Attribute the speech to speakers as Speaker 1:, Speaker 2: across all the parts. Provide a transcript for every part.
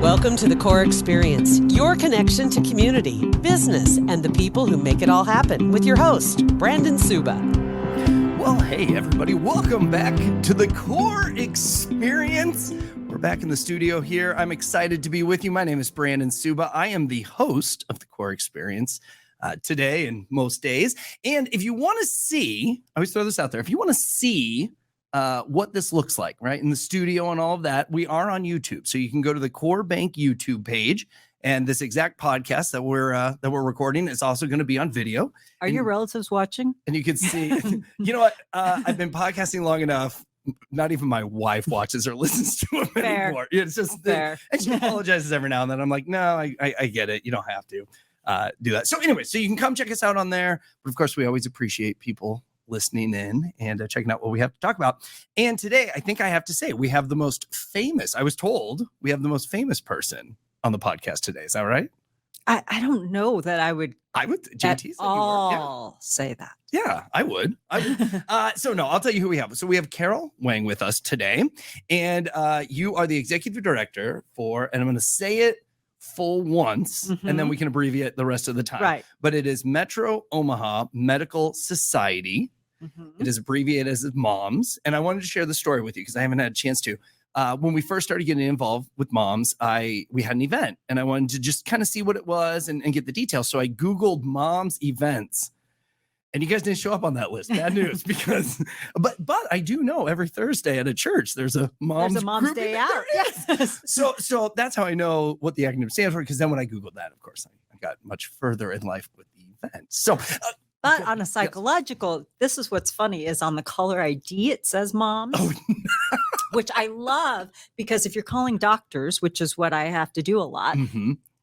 Speaker 1: Welcome to the Core Experience, your connection to community, business, and the people who make it all happen with your host, Brandon Suba.
Speaker 2: Well, hey, everybody. Welcome back to the Core Experience. We're back in the studio here. I'm excited to be with you. My name is Brandon Suba. I am the host of the Core Experience today and most days. And if you want to see, I always throw this out there, if you want to see what this looks like, right, in the studio and all of that, we are on YouTube. So you can go to the Core Bank YouTube page, and this exact podcast that we're recording is also going to be on video.
Speaker 3: Are your relatives watching?
Speaker 2: And you can see, you know what? I've been podcasting long enough. Not even my wife watches or listens to them anymore. It's just fair. And she apologizes every now and then. I'm like, no, I get it. You don't have to do that. So anyway, so you can come check us out on there. But of course, we always appreciate people listening in and checking out what we have to talk about. And today, I think I have to say, we have the most famous, I was told we have the most famous person on the podcast today. Is that right?
Speaker 3: I don't know that I would
Speaker 2: JT
Speaker 3: say that.
Speaker 2: Yeah, I would. So no, I'll tell you who we have. So we have Carol Wang with us today, and you are the executive director for, and I'm going to say it full once, and then we can abbreviate the rest of the time.
Speaker 3: Right.
Speaker 2: But it is Metro Omaha Medical Society. It is abbreviated as MOMS, and I wanted to share the story with you because I haven't had a chance to. When we first started getting involved with MOMS, we had an event, and I wanted to just kind of see what it was and get the details. So I Googled MOMS events, and you guys didn't show up on that list. Bad news, because but I do know every Thursday at a church there's a MOMS
Speaker 3: day out. Yes.
Speaker 2: So that's how I know what the acronym stands for. Because then when I Googled that, of course, I got much further in life with the event. So.
Speaker 3: But on a psychological, this is what's funny is on the caller ID, it says MOMS, which I love because if you're calling doctors, which is what I have to do a lot,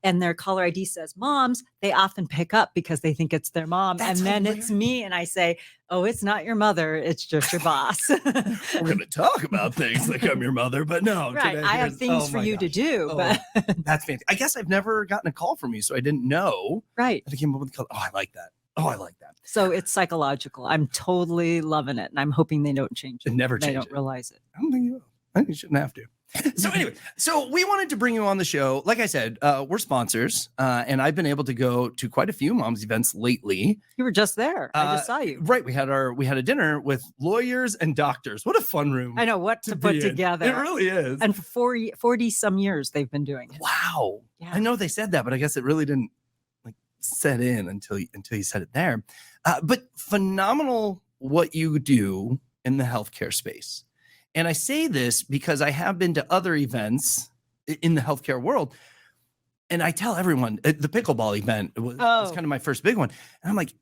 Speaker 3: and their caller ID says MOMS, they often pick up because they think it's their mom. That's and then hilarious. It's me. And I say, oh, it's not your mother. It's just your boss.
Speaker 2: We're going to talk about things like I'm your mother, but no.
Speaker 3: Right. I have things for you to do. But
Speaker 2: that's fantastic. I guess I've never gotten a call from you, so I didn't know.
Speaker 3: Right.
Speaker 2: That I came up with the call. Oh, I like that. Oh, I like that.
Speaker 3: So it's psychological. I'm totally loving it. And I'm hoping they don't change it.
Speaker 2: They don't
Speaker 3: realize it.
Speaker 2: I don't think you will. I think you shouldn't have to. So anyway, so we wanted to bring you on the show. Like I said, we're sponsors. And I've been able to go to quite a few MOMS events lately.
Speaker 3: You were just there. I just saw you.
Speaker 2: Right. We had a dinner with lawyers and doctors. What a fun room.
Speaker 3: I know what to put together.
Speaker 2: It really is.
Speaker 3: And for 40 some years they've been doing it.
Speaker 2: Wow. Yeah. I know they said that, but I guess it really didn't set in until you said it there. But phenomenal what you do in the healthcare space. And I say this because I have been to other events in the healthcare world. And I tell everyone, the pickleball event was kind of my first big one. And I'm like,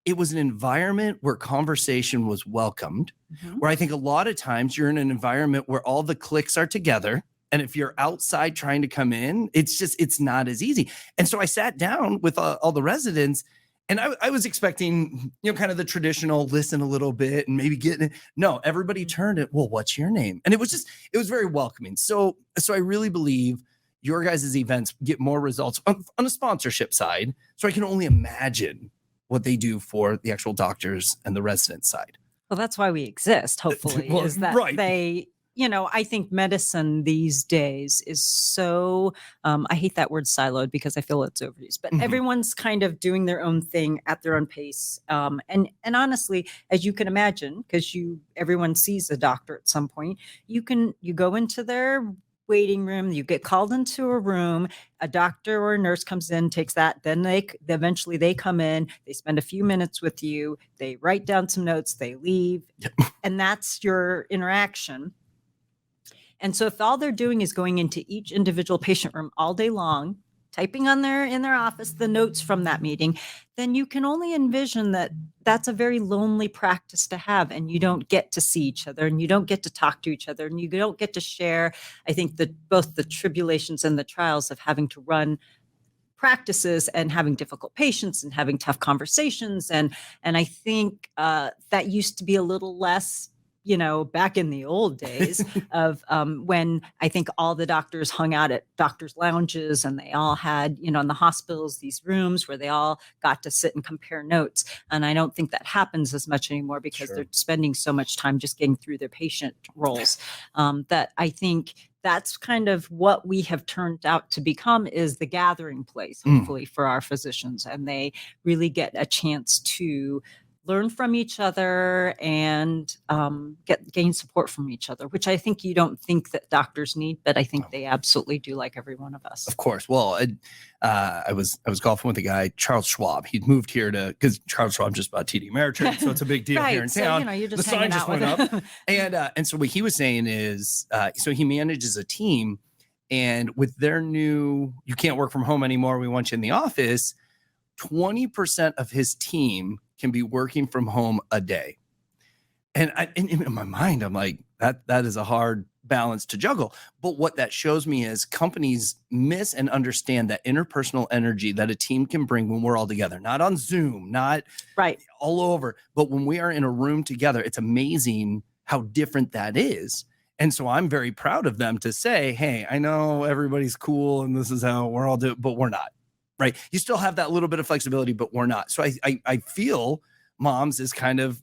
Speaker 2: it was an environment where conversation was welcomed, where I think a lot of times you're in an environment where all the cliques are together. And if you're outside trying to come in, it's not as easy. And so I sat down with all the residents, and I was expecting, kind of the traditional listen a little bit and maybe get it. No, everybody turned it. Well, what's your name? And it was very welcoming. So I really believe your guys' events get more results on a sponsorship side. So I can only imagine what they do for the actual doctors and the resident side.
Speaker 3: Well, that's why we exist, hopefully, is that they... I think medicine these days is so, I hate that word siloed because I feel it's overused, but everyone's kind of doing their own thing at their own pace. And honestly, as you can imagine, because everyone sees a doctor at some point, you go into their waiting room, you get called into a room, a doctor or a nurse comes in, takes that, then eventually they come in, they spend a few minutes with you, they write down some notes, they leave, and that's your interaction. And so if all they're doing is going into each individual patient room all day long, typing in their office the notes from that meeting, then you can only envision that that's a very lonely practice to have, and you don't get to see each other, and you don't get to talk to each other, and you don't get to share, I think, both the tribulations and the trials of having to run practices and having difficult patients and having tough conversations. And I think that used to be a little less back in the old days of when I think all the doctors hung out at doctors' lounges, and they all had, in the hospitals, these rooms where they all got to sit and compare notes. And I don't think that happens as much anymore because they're spending so much time just getting through their patient roles, that I think that's kind of what we have turned out to become, is the gathering place, hopefully, for our physicians. And they really get a chance to learn from each other and gain support from each other, which I think you don't think that doctors need, but I think they absolutely do, like every one of us.
Speaker 2: Of course. Well, I was golfing with a guy, Charles Schwab. He'd moved here because Charles Schwab just bought TD Ameritrade, so it's a big deal here in town.
Speaker 3: You're just
Speaker 2: the sign just went up, and so what he was saying is, so he manages a team, and with their new, you can't work from home anymore, we want you in the office. 20% of his team can be working from home a day. And in my mind, I'm like, that is a hard balance to juggle. But what that shows me is companies miss and understand that interpersonal energy that a team can bring when we're all together, not on Zoom, not all over, but when we are in a room together. It's amazing how different that is. And so I'm very proud of them to say, hey, I know everybody's cool and this is how we're all doing, but we're not. Right. You still have that little bit of flexibility, but we're not. So I feel moms is kind of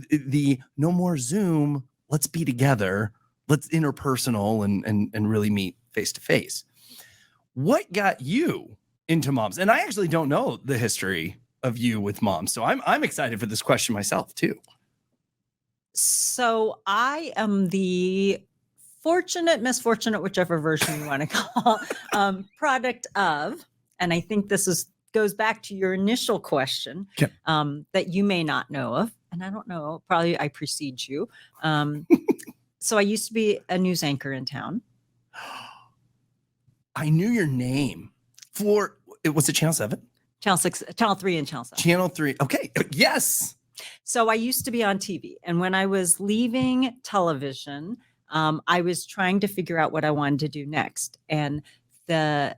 Speaker 2: the no more Zoom. Let's be together. Let's interpersonal and really meet face to face. What got you into moms? And I actually don't know the history of you with moms. So I'm excited for this question myself, too.
Speaker 3: So I am the misfortunate, whichever version you want to call, product of. And I think this goes back to your initial question that you may not know of. And I don't know, probably I precede you. So I used to be a news anchor in town.
Speaker 2: I knew your name was it Channel 7?
Speaker 3: Channel 6, Channel 3 and Channel 7.
Speaker 2: Channel 3. Okay. Yes.
Speaker 3: So I used to be on TV. And when I was leaving television, I was trying to figure out what I wanted to do next. And the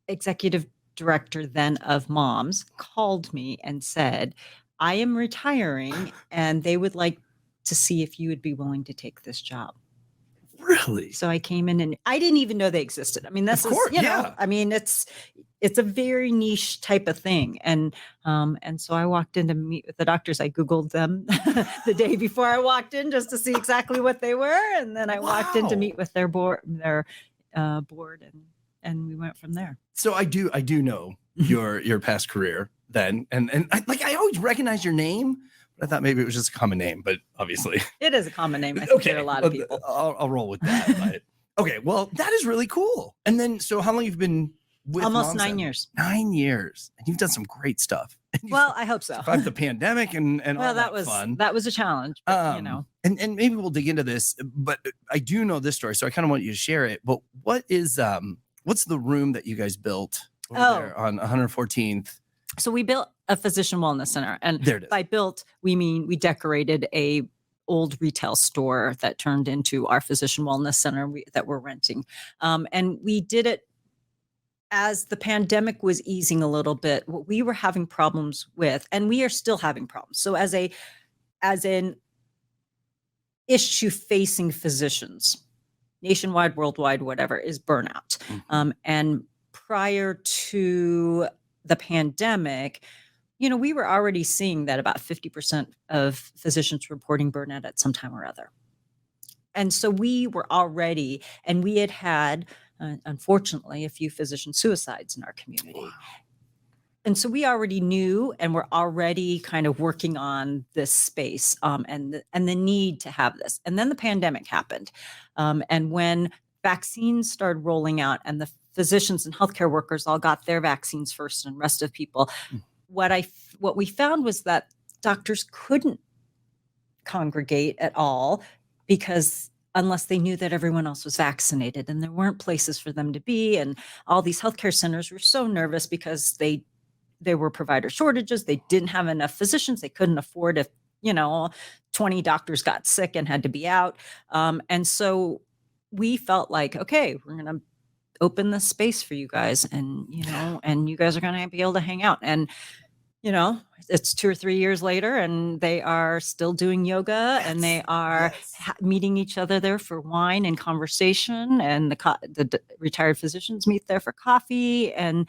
Speaker 3: executive director then of Moms called me and said, I am retiring and they would like to see if you would be willing to take this job.
Speaker 2: Really?
Speaker 3: So I came in and I didn't even know they existed. I mean, this is, I mean, it's a very niche type of thing. And so I walked in to meet with the doctors. I Googled them the day before I walked in just to see exactly what they were. And then I walked in to meet with their board, and we went from there.
Speaker 2: So I do know your past career then, and I always recognize your name, but I thought maybe it was just a common name, but obviously
Speaker 3: it is a common name. I think there are a lot of people.
Speaker 2: I'll roll with that. But okay, well that is really cool. And then, so how long you've been with
Speaker 3: almost
Speaker 2: Moms
Speaker 3: 9 years.
Speaker 2: 9 years, and you've done some great stuff.
Speaker 3: Well, I hope so.
Speaker 2: Survived the pandemic and all that was fun.
Speaker 3: That was a challenge, but,
Speaker 2: And maybe we'll dig into this, but I do know this story, so I kind of want you to share it. But what's the room that you guys built over there on 114th?
Speaker 3: So we built a physician wellness center, and
Speaker 2: there it is.
Speaker 3: By built, we mean we decorated a old retail store that turned into our physician wellness center that we're renting. And we did it as the pandemic was easing a little bit. What we were having problems with, and we are still having problems. So as an issue facing physicians, nationwide, worldwide, whatever, is burnout. And prior to the pandemic, we were already seeing that about 50% of physicians reporting burnout at some time or other. And so we were already, and we had unfortunately, a few physician suicides in our community. Wow. And so we already knew, and we're already kind of working on this space and the need to have this. And then the pandemic happened. And when vaccines started rolling out and the physicians and healthcare workers all got their vaccines first and rest of people, what we found was that doctors couldn't congregate at all because unless they knew that everyone else was vaccinated, and there weren't places for them to be. And all these healthcare centers were so nervous because there were provider shortages. They didn't have enough physicians. They couldn't afford if, 20 doctors got sick and had to be out. And so we felt like, okay, we're going to open this space for you guys, and, and you guys are going to be able to hang out. And it's 2 or 3 years later and they are still doing yoga and they are meeting each other there for wine and conversation, and the retired physicians meet there for coffee. And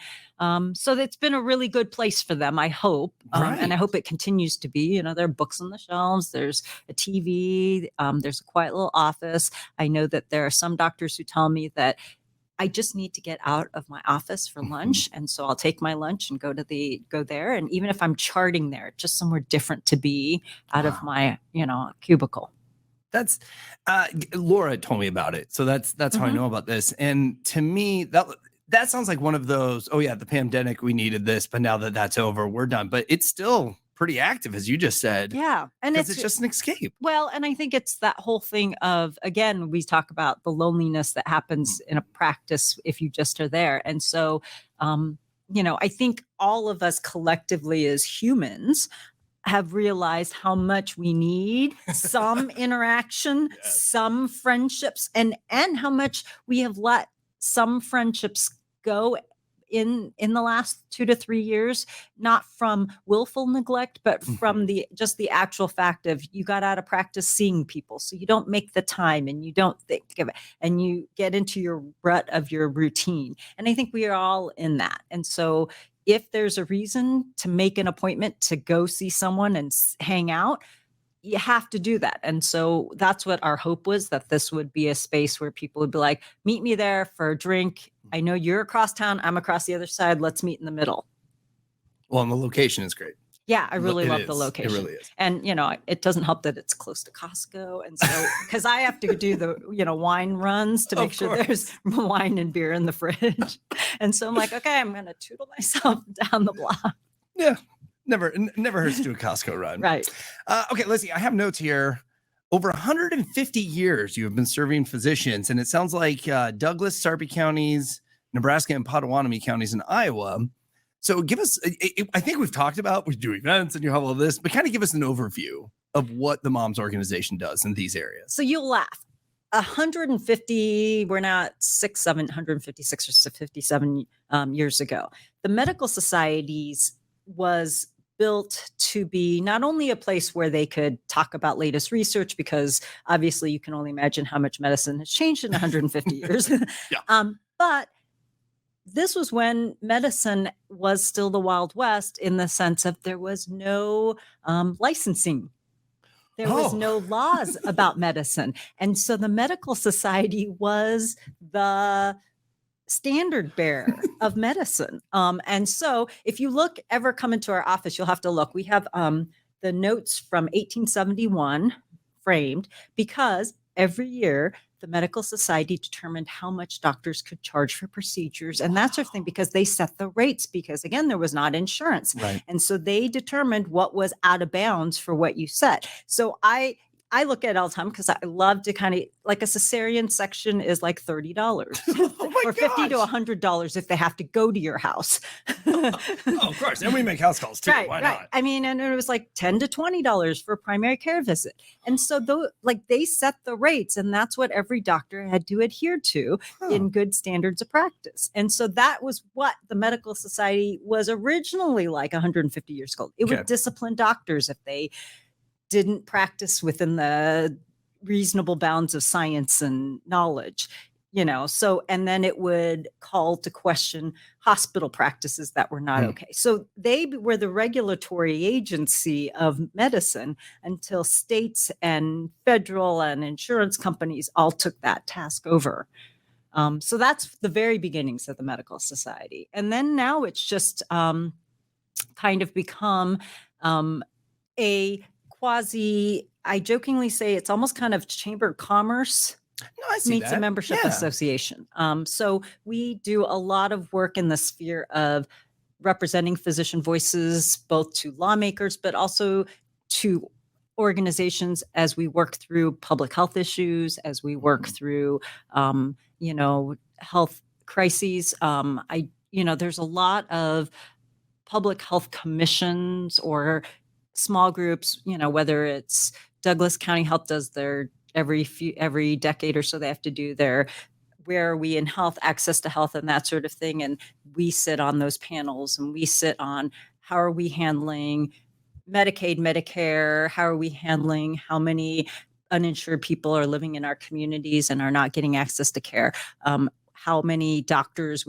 Speaker 3: so it's been a really good place for them, I hope. And I hope it continues to be. There are books on the shelves, there's a TV, there's a quiet little office. I know that there are some doctors who tell me that I just need to get out of my office for lunch. And so I'll take my lunch and go there. And even if I'm charting there, just somewhere different to be out of my, cubicle.
Speaker 2: That's Laura told me about it. So that's how I know about this. And to me, that sounds like one of those, the pandemic, we needed this, but now that that's over, we're done. But it's still pretty active, as you just said.
Speaker 3: Yeah. And
Speaker 2: it's just an escape.
Speaker 3: Well, and I think it's that whole thing of, again, we talk about the loneliness that happens in a practice if you just are there. And so, I think all of us collectively as humans have realized how much we need some interaction, some friendships, and how much we have let some friendships go in the last 2 to 3 years, not from willful neglect, but from the actual fact of you got out of practice seeing people. So you don't make the time and you don't think of it and you get into your rut of your routine. And I think we are all in that. And so if there's a reason to make an appointment to go see someone and hang out, you have to do that. And so that's what our hope was, that this would be a space where people would be like, meet me there for a drink. I know you're across town, I'm across the other side. Let's meet in the middle.
Speaker 2: Well, and the location is great.
Speaker 3: Yeah, I really love the location.
Speaker 2: It really is.
Speaker 3: And, it doesn't help that it's close to Costco. And so, because I have to do the, wine runs to make sure there's wine and beer in the fridge. And so I'm like, okay, I'm going to tootle myself down the block.
Speaker 2: Yeah. Never hurts to do a Costco run.
Speaker 3: Right.
Speaker 2: Okay, let's see. I have notes here. Over 150 years you have been serving physicians, and it sounds like Douglas, Sarpy counties, Nebraska, and Potawatomi counties in Iowa. So give us, I think we've talked about, we do events and you have all this, but kind of give us an overview of what the Moms Organization does in these areas.
Speaker 3: So you'll laugh. 150, we're now at 156 or 57 years ago. The medical societies was built to be not only a place where they could talk about latest research, because obviously you can only imagine how much medicine has changed in 150 years. But this was when medicine was still the Wild West, in the sense of there was no licensing. There was no laws about medicine. And so the medical society was the standard bearer of medicine. And so if you ever come into our office, you'll have to look. We have the notes from 1871 framed, because every year the medical society determined how much doctors could charge for procedures and that sort of thing, because they set the rates, because again, there was not insurance.
Speaker 2: Right.
Speaker 3: And so they determined what was out of bounds for what you set. So I look at it all the time, because I love to kind of, like, a cesarean section is like $30 or $50 to $100 if they have to go to your house.
Speaker 2: Of course. And we make house calls too. Why not?
Speaker 3: I mean, and it was like $10 to $20 for a primary care visit. And so they set the rates, and that's what every doctor had to adhere to in good standards of practice. And so that was what the medical society was originally like 150 years ago. It would discipline doctors if they didn't practice within the reasonable bounds of science and knowledge, so, and then it would call to question hospital practices that were not okay. So they were the regulatory agency of medicine until states and federal and insurance companies all took that task over. So that's the very beginnings of the medical society. And then now it's just kind of become a quasi, I jokingly say it's almost kind of chamber of commerce meets a membership association. So we do a lot of work in the sphere of representing physician voices, both to lawmakers, but also to organizations as we work through public health issues, as we work through, health crises. There's a lot of public health commissions or small groups, whether it's Douglas County Health does their every decade or so, they have to do their where are we in health, access to health, and that sort of thing. And we sit on those panels, and we sit on how are we handling Medicaid, Medicare? How are we handling how many uninsured people are living in our communities and are not getting access to care? How many doctors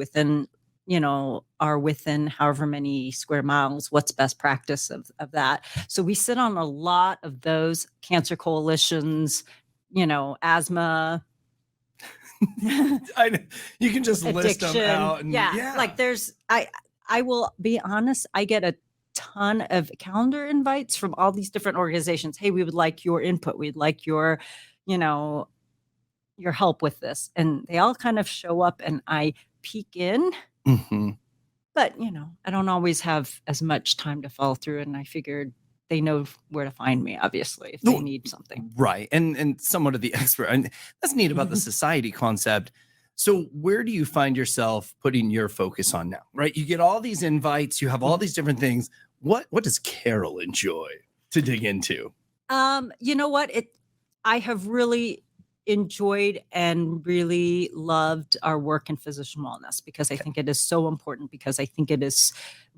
Speaker 3: are within however many square miles? What's best practice of that? So we sit on a lot of those cancer coalitions, asthma.
Speaker 2: You can just list them out. And,
Speaker 3: like I will be honest, I get a ton of calendar invites from all these different organizations. Hey, we would like your input. We'd like your help with this. And they all kind of show up and I peek in.
Speaker 2: Mm-hmm.
Speaker 3: But, I don't always have as much time to follow through. And I figured they know where to find me, obviously, if they need something.
Speaker 2: Right. And somewhat of the expert. And that's neat about the society concept. So where do you find yourself putting your focus on now, right? You get all these invites, you have all these different things. What does Carol enjoy to dig into?
Speaker 3: You know what? I have really enjoyed and really loved our work in physician wellness because I think it is so important, because I think it is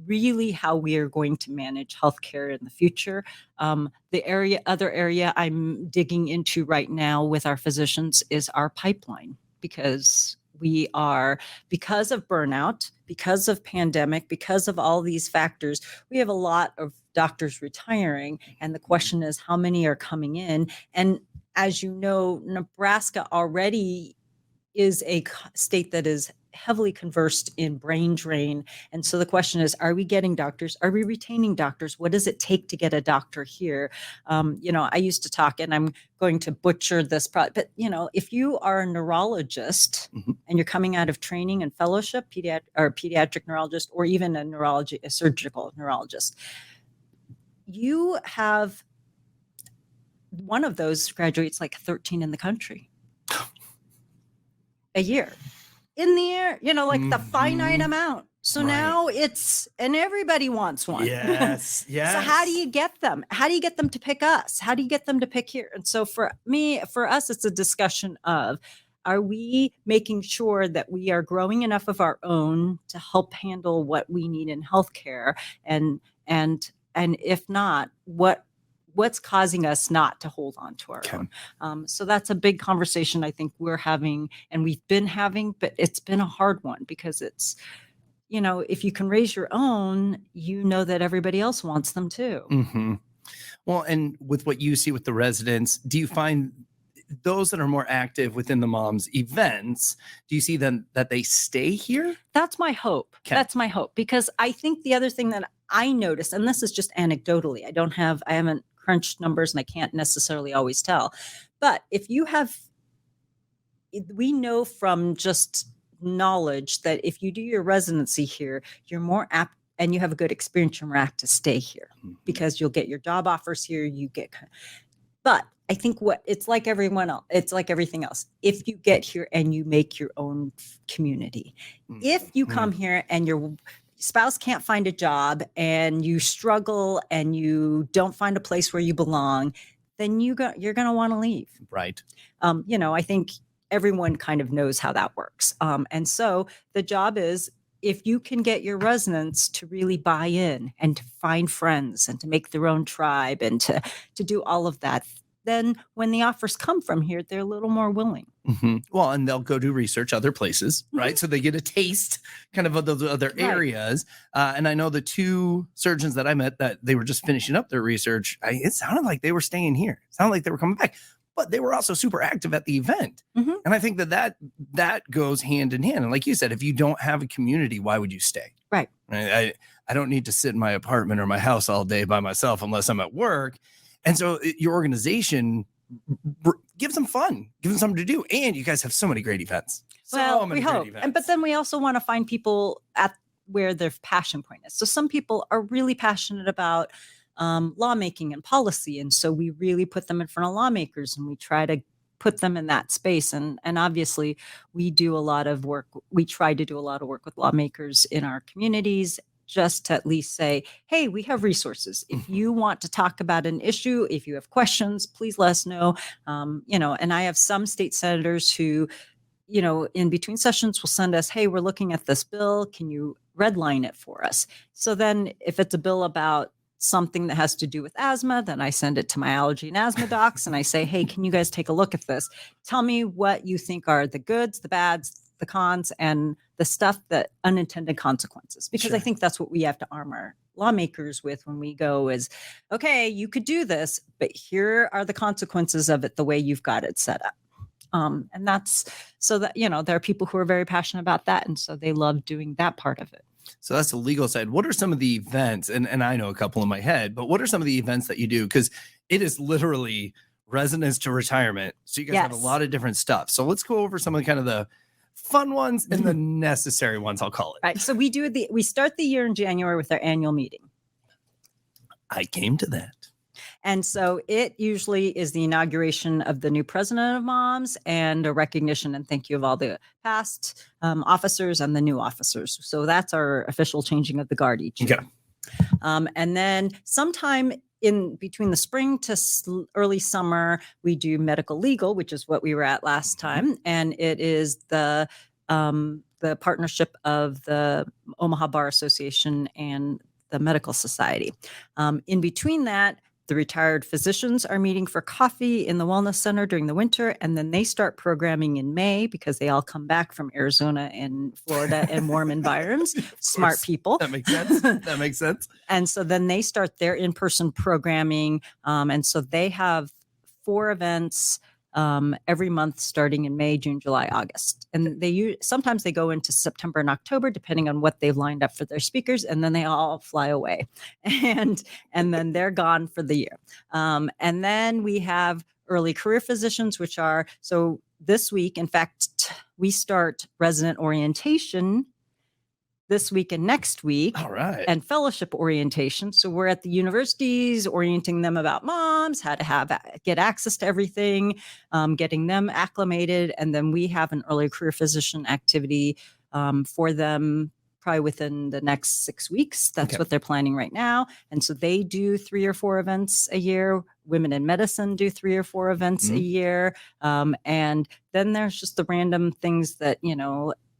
Speaker 3: really how we are going to manage healthcare in the future. The other area I'm digging into right now with our physicians is our pipeline, because because of burnout, because of pandemic, because of all these factors, we have a lot of doctors retiring. And the question is, how many are coming in? And as you know, Nebraska already is a state that is heavily conversed in brain drain. And so the question is, are we getting doctors? Are we retaining doctors? What does it take to get a doctor here? I used to talk, and I'm going to butcher this, but if you are a neurologist and you're coming out of training and fellowship, pediatric neurologist, or even a surgical neurologist, you have one of those graduates like 13 in the country a year. In the air, the finite amount. So now and everybody wants one.
Speaker 2: Yes.
Speaker 3: So how do you get them? How do you get them to pick us? How do you get them to pick here? And so for us, it's a discussion of, are we making sure that we are growing enough of our own to help handle what we need in healthcare? And if not, what's causing us not to hold on to our own? So that's a big conversation I think we're having, and we've been having, but it's been a hard one because it's, if you can raise your own, that everybody else wants them too.
Speaker 2: Mm-hmm. Well, and with what you see with the residents, do you find those that are more active within the moms events, do you see them that they stay here?
Speaker 3: That's my hope. Okay. That's my hope, because I think the other thing that I noticed, and this is just anecdotally, I haven't crunched numbers and I can't necessarily always tell, but we know from just knowledge that if you do your residency here, you're more apt, and you have a good experience, you're more apt to stay here because you'll get your job offers here. But I think it's like everyone else. It's like everything else. If you get here and you make your own community, if you come here and your spouse can't find a job and you struggle and you don't find a place where you belong, then you're going to want to leave.
Speaker 2: Right.
Speaker 3: I think everyone kind of knows how that works. And so the job is, if you can get your residents to really buy in and to find friends and to make their own tribe and to do all of that, then when the offers come from here, they're a little more willing.
Speaker 2: Mm-hmm. Well, and they'll go do research other places, right? So they get a taste kind of those other areas. And I know the two surgeons that I met that they were just finishing up their research, it sounded like they were staying here. It sounded like they were coming back. But they were also super active at the event. And I think that goes hand in hand. And like you said, if you don't have a community, why would you stay?
Speaker 3: Right.
Speaker 2: I don't need to sit in my apartment or my house all day by myself unless I'm at work. And so your organization gives them fun, gives them something to do. And you guys have so many great events.
Speaker 3: We hope. But then we also want to find people at where their passion point is. So some people are really passionate about lawmaking and policy. And so we really put them in front of lawmakers and we try to put them in that space. And obviously we do a lot of work. We try to do a lot of work with lawmakers in our communities, just to at least say, hey, we have resources. If you want to talk about an issue, if you have questions, please let us know. And I have some state senators who in between sessions will send us, hey, we're looking at this bill. Can you redline it for us? So then if it's a bill about something that has to do with asthma, then I send it to my allergy and asthma docs and I say, hey, can you guys take a look at this? Tell me what you think are the goods, the bads, the cons, and the stuff that unintended consequences. Because I think that's what we have to arm our lawmakers with when we go is, okay, you could do this, but here are the consequences of it the way you've got it set up. And that's so that, there are people who are very passionate about that. And so they love doing that part of it.
Speaker 2: So that's the legal side. What are some of the events? And I know a couple in my head, but what are some of the events that you do? Because it is literally residence to retirement. So you guys have a lot of different stuff. So let's go over some of the kind of the fun ones and the necessary ones, I'll call it.
Speaker 3: Right. So we start the year in January with our annual meeting.
Speaker 2: I came to that.
Speaker 3: And so it usually is the inauguration of the new president of Moms and a recognition and thank you of all the past officers and the new officers. So that's our official changing of the guard each year. And then sometime in between the spring to early summer, we do medical legal, which is what we were at last time. And it is the partnership of the Omaha Bar Association and the Medical Society. In between that, the retired physicians are meeting for coffee in the Wellness Center during the winter, and then they start programming in May because they all come back from Arizona and Florida and warm environs. Smart people.
Speaker 2: That makes sense. That makes sense.
Speaker 3: And so then they start their in-person programming, and so they have 4 events every month starting in May, June, July, August. And sometimes they go into September and October, depending on what they've lined up for their speakers. And then they all fly away and then they're gone for the year. And then we have early career physicians, which are, so this week, in fact, we start resident orientation this week and next week.
Speaker 2: All right.
Speaker 3: And fellowship orientation. So we're at the universities orienting them about moms, how to get access to everything, getting them acclimated. And then we have an early career physician activity for them probably within the next 6 weeks. That's what they're planning right now. And so they do 3 or 4 events a year. Women in medicine do 3 or 4 events a year. And then there's just the random things that,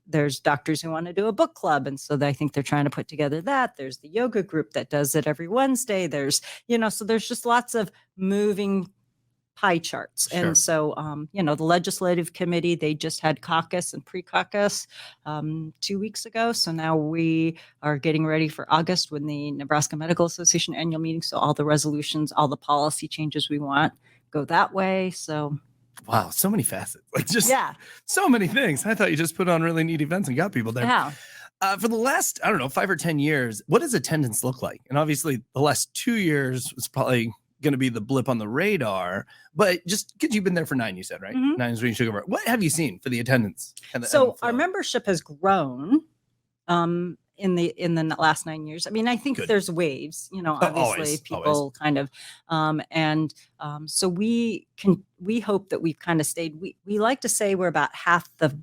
Speaker 3: there's doctors who want to do a book club. And so I think they're trying to put together that. There's the yoga group that does it every Wednesday. There's, so there's just lots of moving pie charts.
Speaker 2: Sure.
Speaker 3: And so, the legislative committee, they just had caucus and pre-caucus 2 weeks ago. So now we are getting ready for August when the Nebraska Medical Association annual meeting. So all the resolutions, all the policy changes we want go that way. So
Speaker 2: wow, so many facets. So many things. I thought you just put on really neat events and got people there.
Speaker 3: Yeah.
Speaker 2: For the last, 5 or 10 years, what does attendance look like? And obviously the last 2 years was probably going to be the blip on the radar, but just because you've been there for 9, you said, right? 9 is when you took over. What have you seen for the attendance?
Speaker 3: So our membership has grown in the last 9 years. I mean, I think there's waves, obviously people kind of, so we hope that we've kind of stayed, we like to say we're about half the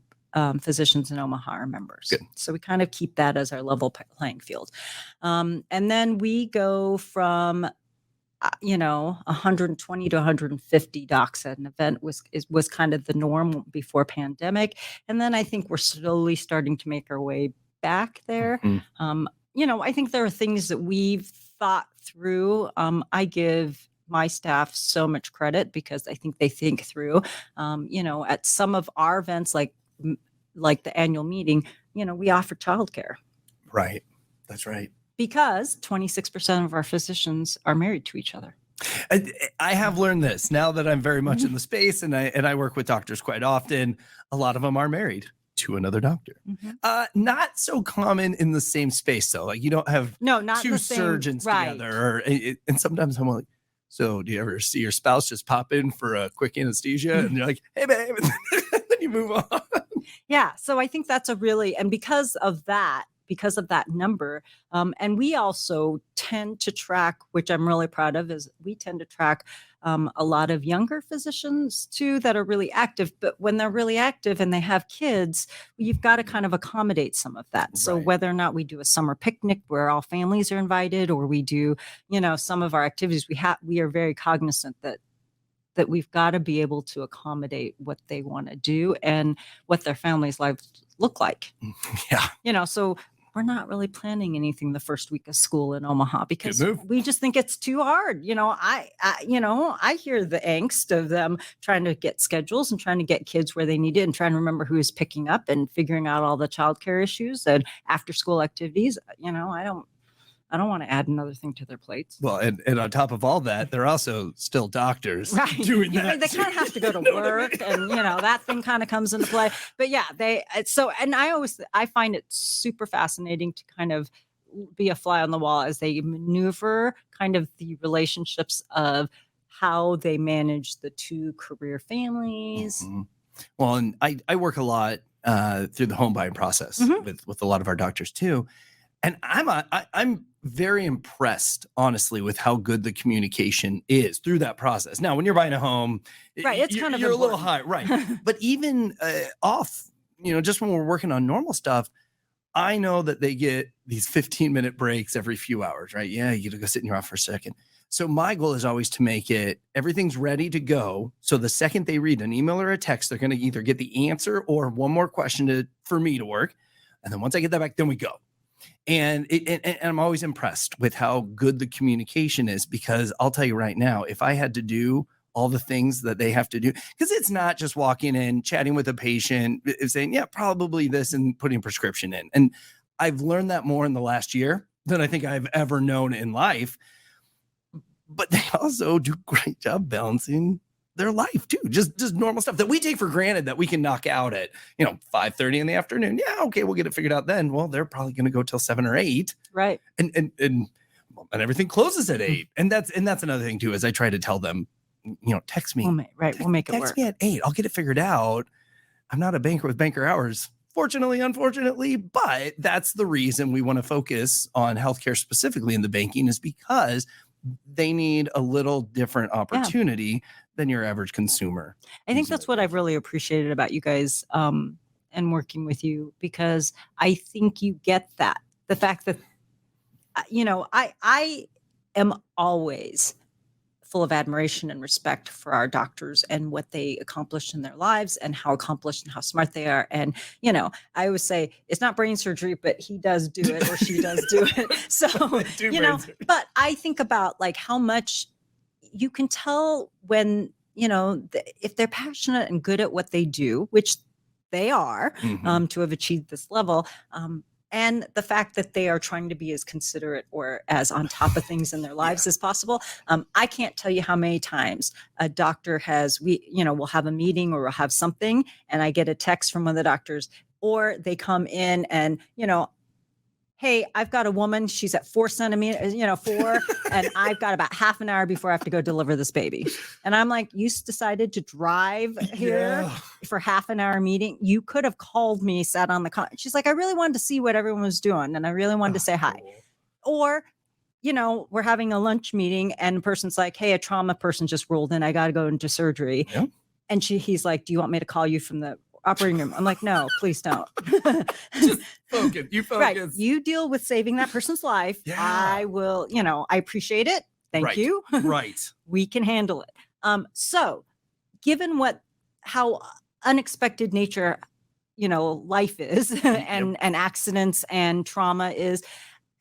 Speaker 3: physicians in Omaha are members.
Speaker 2: Good.
Speaker 3: So we kind of keep that as our level playing field. And then we go from 120 to 150 docs at an event was kind of the norm before pandemic. And then I think we're slowly starting to make our way back there. I think there are things that we've thought through. I give my staff so much credit because I think they think through, at some of our events, like the annual meeting, we offer childcare.
Speaker 2: Right. That's right.
Speaker 3: Because 26% of our physicians are married to each other.
Speaker 2: I have learned this now that I'm very much in the space and I work with doctors quite often. A lot of them are married to another doctor. Not so common in the same space though. Like you don't have
Speaker 3: not
Speaker 2: 2 surgeons together. And sometimes I'm like, so do you ever see your spouse just pop in for a quick anesthesia? And you're like, hey babe, and then you move on.
Speaker 3: Yeah. So I think that's and because of that number, and we also tend to track, which I'm really proud of, is we tend to track a lot of younger physicians too that are really active. But when they're really active and they have kids, you've got to kind of accommodate some of that. So whether or not we do a summer picnic where all families are invited, or we do, some of our activities, we are very cognizant that that we've got to be able to accommodate what they want to do and what their family's lives look like.
Speaker 2: Yeah.
Speaker 3: So we're not really planning anything the first week of school in Omaha because
Speaker 2: Good move.
Speaker 3: we just think it's too hard. I hear the angst of them trying to get schedules and trying to get kids where they need it and trying to remember who is picking up and figuring out all the childcare issues and after school activities. I don't want to add another thing to their plates.
Speaker 2: Well, and on top of all that, they're also still doctors
Speaker 3: doing that. They kind of have to go to work, and that thing kind of comes into play. But yeah, and I find it super fascinating to kind of be a fly on the wall as they maneuver kind of the relationships of how they manage the two career families.
Speaker 2: Mm-hmm. Well, and I work a lot through the home buying process with a lot of our doctors too. And I'm very impressed, honestly, with how good the communication is through that process. Now, when you're buying a home,
Speaker 3: it's kind of
Speaker 2: you're a little high, right? But even just when we're working on normal stuff, I know that they get these 15-minute breaks every few hours, right? Yeah, you got to go sit in your office for a second. So my goal is always to make everything's ready to go. So the second they read an email or a text, they're going to either get the answer or one more question for me to work. And then once I get that back, then we go. And I'm always impressed with how good the communication is, because I'll tell you right now, if I had to do all the things that they have to do, because it's not just walking in, chatting with a patient, saying, yeah, probably this, and putting a prescription in. And I've learned that more in the last year than I think I've ever known in life. But they also do a great job balancing their life too, just normal stuff that we take for granted that we can knock out at 5:30 in the afternoon. Yeah, okay, we'll get it figured out then. Well, they're probably going to go till 7 or 8,
Speaker 3: right?
Speaker 2: And everything closes at 8, and that's another thing too. Is I try to tell them, text me.
Speaker 3: We'll make it work.
Speaker 2: Text me at 8. I'll get it figured out. I'm not a banker with banker hours, unfortunately, but that's the reason we want to focus on healthcare specifically in the banking, is because they need a little different opportunity than your average consumer.
Speaker 3: I think that's what I've really appreciated about you guys and working with you, because I think you get that. The fact that, I am always full of admiration and respect for our doctors and what they accomplish in their lives and how accomplished and how smart they are. And, I always say it's not brain surgery, but he does do it or she does do it. So, but I think about like how much you can tell when, if they're passionate and good at what they do, which they are, to have achieved this level. And the fact that they are trying to be as considerate or as on top of things in their lives as possible. I can't tell you how many times a doctor we'll have a meeting or we'll have something, and I get a text from one of the doctors, or they come in and, hey, I've got a woman, she's at 4 centimeters, 4, and I've got about half an hour before I have to go deliver this baby. And I'm like, you decided to drive here for half an hour meeting? You could have called me, sat on the car. She's like, I really wanted to see what everyone was doing, and I really wanted to say hi. Or, we're having a lunch meeting and the person's like, hey, a trauma person just rolled in. I got to go into surgery. Yeah. And he's like, do you want me to call you from the operating room? I'm like, no, please don't.
Speaker 2: Just focus. You focus.
Speaker 3: Right. You deal with saving that person's life. Yeah. I will, I appreciate it. Thank you.
Speaker 2: Right.
Speaker 3: We can handle it. So given how unexpected nature, life is and accidents and trauma is,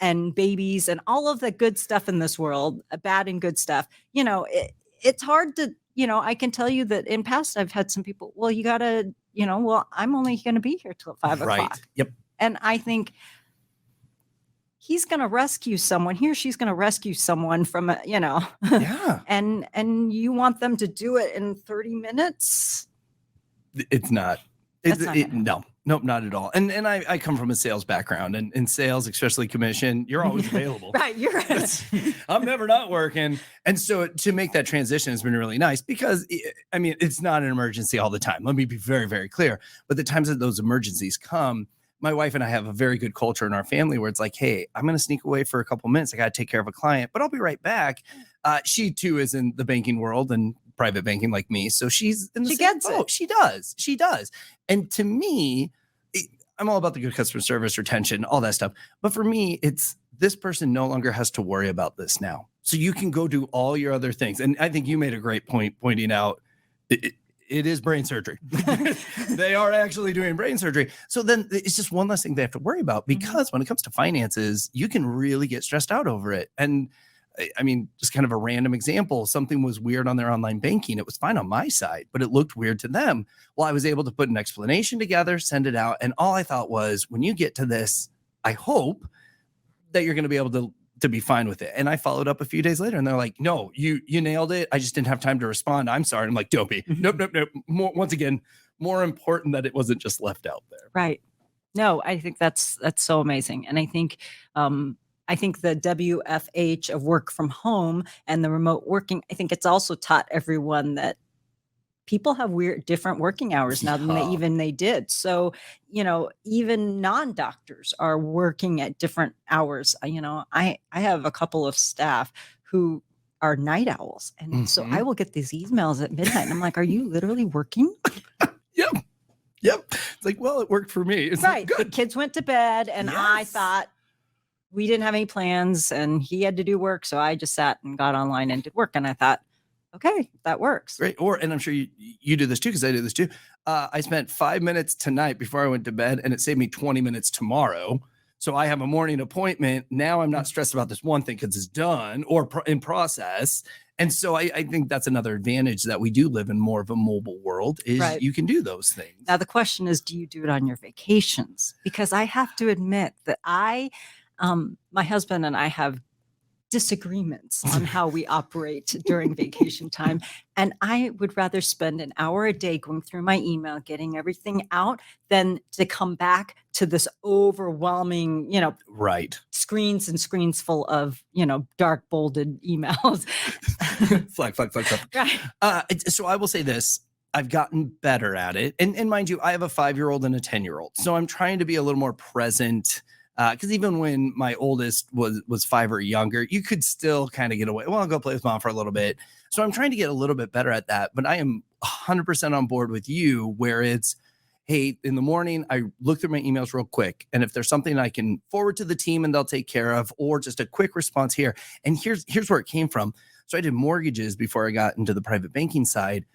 Speaker 3: and babies and all of the good stuff in this world, bad and good stuff, it's hard to, I can tell you that in past, I've had some people, well, you gotta, I'm only going to be here till 5 o'clock.
Speaker 2: Yep.
Speaker 3: And I think he's going to rescue someone here. She's going to rescue someone from,
Speaker 2: yeah.
Speaker 3: And you want them to do it in 30 minutes?
Speaker 2: It's not. Nope, not at all. And I come from a sales background, and in sales, especially commission, you're always available.
Speaker 3: Right. You're right.
Speaker 2: I'm never not working. And so to make that transition has been really nice, because it's not an emergency all the time. Let me be very, very clear. But the times that those emergencies come, my wife and I have a very good culture in our family where it's like, hey, I'm going to sneak away for a couple minutes. I got to take care of a client, but I'll be right back. She too is in the banking world and private banking like me. So she's in the same boat. She does. And to me, I'm all about the good customer service, retention, all that stuff. But for me, it's this person no longer has to worry about this now. so you can go do all your other things. And I think you made a great point pointing out it is brain surgery. They are actually doing brain surgery. So then it's just one less thing they have to worry about, because when it comes to finances, you can really get stressed out over it. And I mean, just kind of a random example, something was weird on their online banking. It was fine on my side, but it looked weird to them. Well, I was able to put an explanation together, send it out. And all I thought was, when you get to this, I hope that you're going to be able to be fine with it. And I followed up a few days later and they're like, no, you nailed it. I just didn't have time to respond. I'm sorry. I'm like, don't be. Nope. Once again, more important that it wasn't just left out there.
Speaker 3: Right. No, I think that's so amazing. And I think the WFH of work from home and the remote working, I think it's also taught everyone that people have different working hours now than they did. So, even non-doctors are working at different hours. I have a couple of staff who are night owls. And so I will get these emails at midnight and I'm like, are you literally working?
Speaker 2: Yep. It's like, well, it worked for me. It's
Speaker 3: right.
Speaker 2: Good.
Speaker 3: The kids went to bed and I thought we didn't have any plans and he had to do work. So I just sat and got online and did work. And I thought, okay, that works.
Speaker 2: Great. And I'm sure you do this too, because I do this too. I spent 5 minutes tonight before I went to bed and it saved me 20 minutes tomorrow. So I have a morning appointment. Now I'm not stressed about this one thing because it's done or in process. And so I think that's another advantage that we do live in more of a mobile world is you can do those things.
Speaker 3: Now, the question is, do you do it on your vacations? Because I have to admit that my husband and I have disagreements on how we operate during vacation time. And I would rather spend an hour a day going through my email, getting everything out, than to come back to this overwhelming, screens and screens full of, dark bolded emails.
Speaker 2: Flag.
Speaker 3: Right.
Speaker 2: So I will say this. I've gotten better at it. And mind you, I have a 5-year-old and a 10-year-old. So I'm trying to be a little more present. Because even when my oldest was 5 or younger, you could still kind of get away. Well, I'll go play with mom for a little bit. So I'm trying to get a little bit better at that. But I am 100% on board with you where it's, hey, in the morning, I look through my emails real quick. And if there's something I can forward to the team and they'll take care of, or just a quick response here. And here's where it came from. So I did mortgages before I got into the private banking side.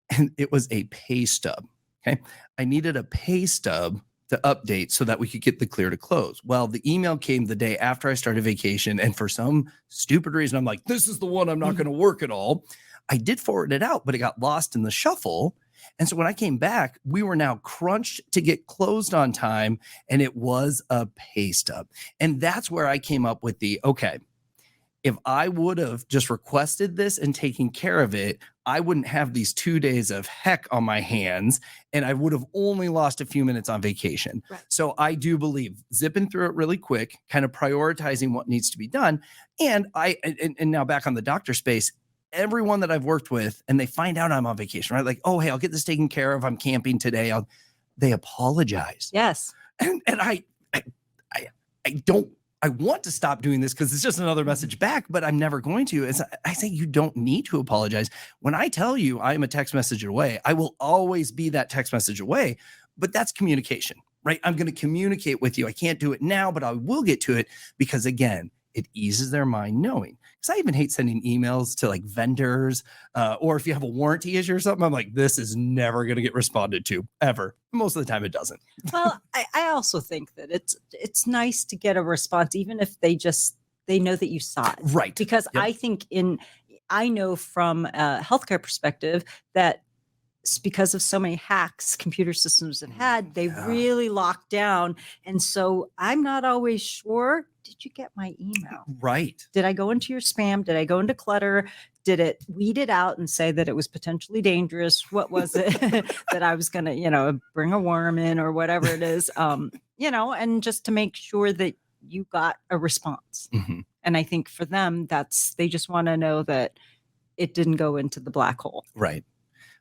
Speaker 2: And it was a pay stub. Okay. I needed a pay stub to update so that we could get the clear to close. Well, the email came the day after I started vacation. And for some stupid reason, I'm like, this is the one I'm not going to work at all. I did forward it out, but it got lost in the shuffle. And so when I came back, we were now crunched to get closed on time. And it was a pay stub. And that's where I came up with okay, if I would have just requested this and taken care of it, I wouldn't have these 2 days of heck on my hands, and I would have only lost a few minutes on vacation. Right. So I do believe zipping through it really quick, kind of prioritizing what needs to be done. And and now back on the doctor space, everyone that I've worked with, and they find out I'm on vacation, right? Like, oh, hey, I'll get this taken care of. I'm camping today. They apologize.
Speaker 3: Yes.
Speaker 2: And I don't. I want to stop doing this because it's just another message back, but I'm never going to. I say you don't need to apologize. When I tell you I'm a text message away, I will always be that text message away, but that's communication, right? I'm going to communicate with you. I can't do it now, but I will get to it because, again, it eases their mind knowing. Because I even hate sending emails to like vendors or if you have a warranty issue or something, I'm like, this is never going to get responded to ever. Most of the time it doesn't.
Speaker 3: Well, I also think that it's nice to get a response, even if they know that you saw it.
Speaker 2: Right.
Speaker 3: Because I think I know from a healthcare perspective that because of so many hacks computer systems have had, they really locked down. And so I'm not always sure. Did you get my email?
Speaker 2: Right.
Speaker 3: Did I go into your spam? Did I go into clutter? Did it weed it out and say that it was potentially dangerous? What was it that I was going to, bring a worm in or whatever it is, and just to make sure that you got a response. Mm-hmm. And I think for them, they just want to know that it didn't go into the black hole.
Speaker 2: Right.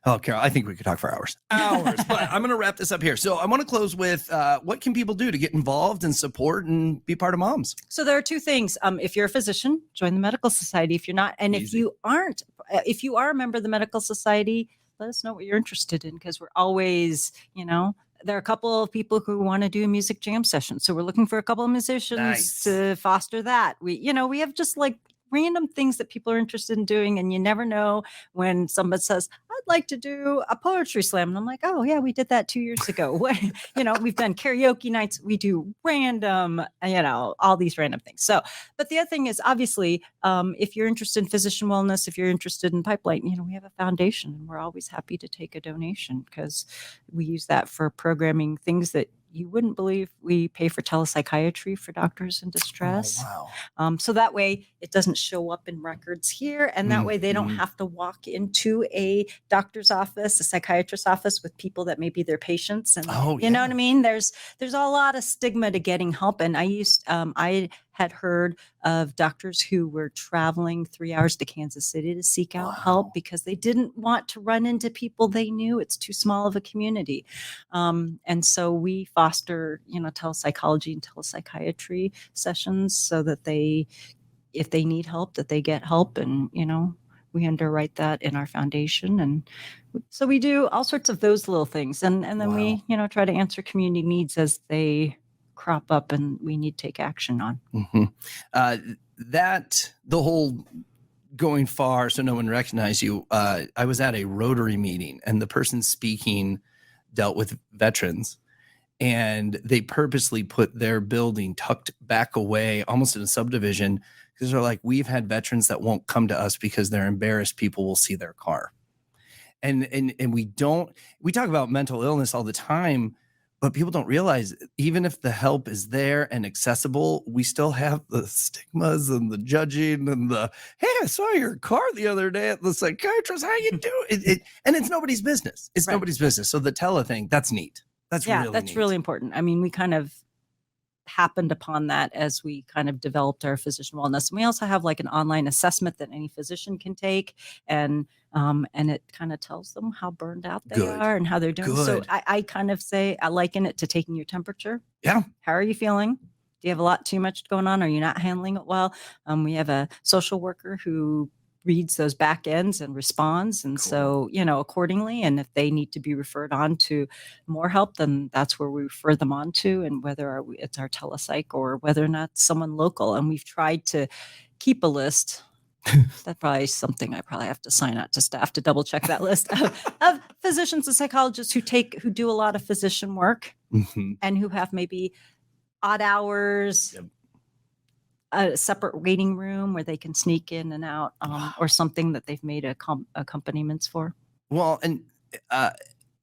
Speaker 2: Oh, Carol, I think we could talk for hours, but I'm going to wrap this up here. So I want to close with what can people do to get involved and support and be part of Moms?
Speaker 3: So there are two things. If you're a physician, join the Medical Society. If you're not, and if you aren't, if you are a member of the Medical Society, let us know what you're interested in because we're always, there are a couple of people who want to do a music jam session. So we're looking for a couple of musicians to foster that. We have just like random things that people are interested in doing. And you never know when someone says, I'd like to do a poetry slam. And I'm like, oh yeah, we did that 2 years ago. We've done karaoke nights. We do random, all these random things. So, but the other thing is obviously, if you're interested in physician wellness, if you're interested in Pipeline, we have a foundation and we're always happy to take a donation because we use that for programming things that you wouldn't believe. We pay for telepsychiatry for doctors in distress.
Speaker 2: Oh, wow.
Speaker 3: So that way it doesn't show up in records here. And that way they don't have to walk into a doctor's office, a psychiatrist's office with people that may be their patients. And you know what I mean? There's a lot of stigma to getting help. And I had heard of doctors who were traveling 3 hours to Kansas City to seek out help because they didn't want to run into people they knew. It's too small of a community. And so we foster, telepsychology and telepsychiatry sessions so that if they need help, that they get help. And, we underwrite that in our foundation. And so we do all sorts of those little things. And then we, try to answer community needs as they crop up and we need to take action on.
Speaker 2: The whole going far so no one recognizes you. I was at a Rotary meeting and the person speaking dealt with veterans, and they purposely put their building tucked back away almost in a subdivision because they're like, we've had veterans that won't come to us because they're embarrassed people will see their car. And we talk about mental illness all the time, but people don't realize even if the help is there and accessible, we still have the stigmas and the judging and the, hey, I saw your car the other day at the psychiatrist. How you doing? And it's nobody's business. It's nobody's business. So the tele thing, that's neat. That's
Speaker 3: really important. I mean, we kind of happened upon that as we kind of developed our physician wellness. And we also have like an online assessment that any physician can take. And it kind of tells them how burned out they are and how they're doing. So I kind of say, I liken it to taking your temperature.
Speaker 2: Yeah.
Speaker 3: How are you feeling? Do you have a lot too much going on? Are you not handling it well? We have a social worker who reads those back ends and responds. And so, accordingly, and if they need to be referred on to more help, then that's where we refer them on to, and whether it's our telepsych or whether or not someone local. And we've tried to keep a list. That's probably something I probably have to sign out to staff to double check that list of physicians and psychologists who do a lot of physician work and who have maybe odd hours, a separate waiting room where they can sneak in and out, or something that they've made accompaniments for.
Speaker 2: Well, and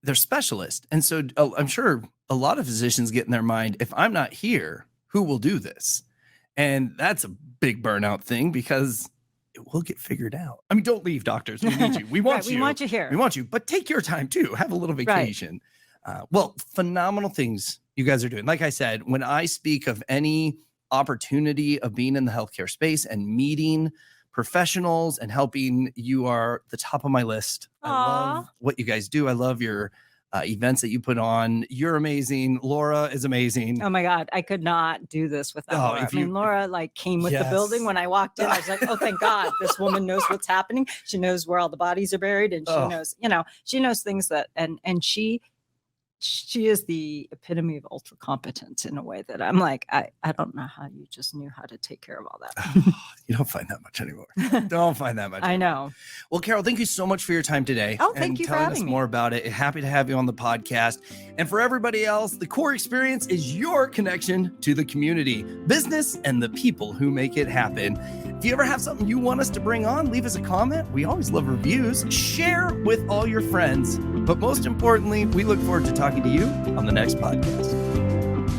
Speaker 2: they're specialists. And so I'm sure a lot of physicians get in their mind, if I'm not here, who will do this? And that's a big burnout thing because it will get figured out. I mean, don't leave, doctors. We need you. We want you.
Speaker 3: We want you here.
Speaker 2: We want you, but take your time too. Have a little vacation. Well, phenomenal things you guys are doing. Like I said, when I speak of any opportunity of being in the healthcare space and meeting professionals and helping, you are the top of my list.
Speaker 3: Aww.
Speaker 2: I love what you guys do. I love your events that you put on. You're amazing. Laura is amazing.
Speaker 3: Oh my God. I could not do this without Laura. Laura came with the building when I walked in. I was like, oh, thank God, this woman knows what's happening. She knows where all the bodies are buried, and she knows things that, and she is the epitome of ultra competence in a way that I'm like, I don't know how you just knew how to take care of all that.
Speaker 2: You don't find that much anymore. Don't find that much.
Speaker 3: I know.
Speaker 2: Well, Carol, thank you so much for your time today.
Speaker 3: Oh, thank you for having me.
Speaker 2: Telling us more about it. Happy to have you on the podcast. And for everybody else, the core experience is your connection to the community, business, and the people who make it happen. If you ever have something you want us to bring on, leave us a comment. We always love reviews. Share with all your friends. But most importantly, we look forward to talking to you on the next podcast.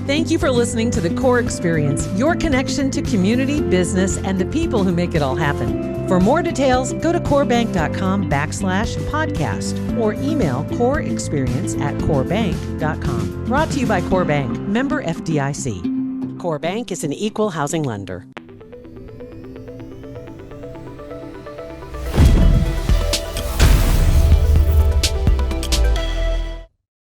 Speaker 1: Thank you for listening to The Core Experience, your connection to community, business, and the people who make it all happen. For more details, go to corebank.com/podcast or email coreexperience@corebank.com. Brought to you by Core Bank, member FDIC. Core Bank is an equal housing lender.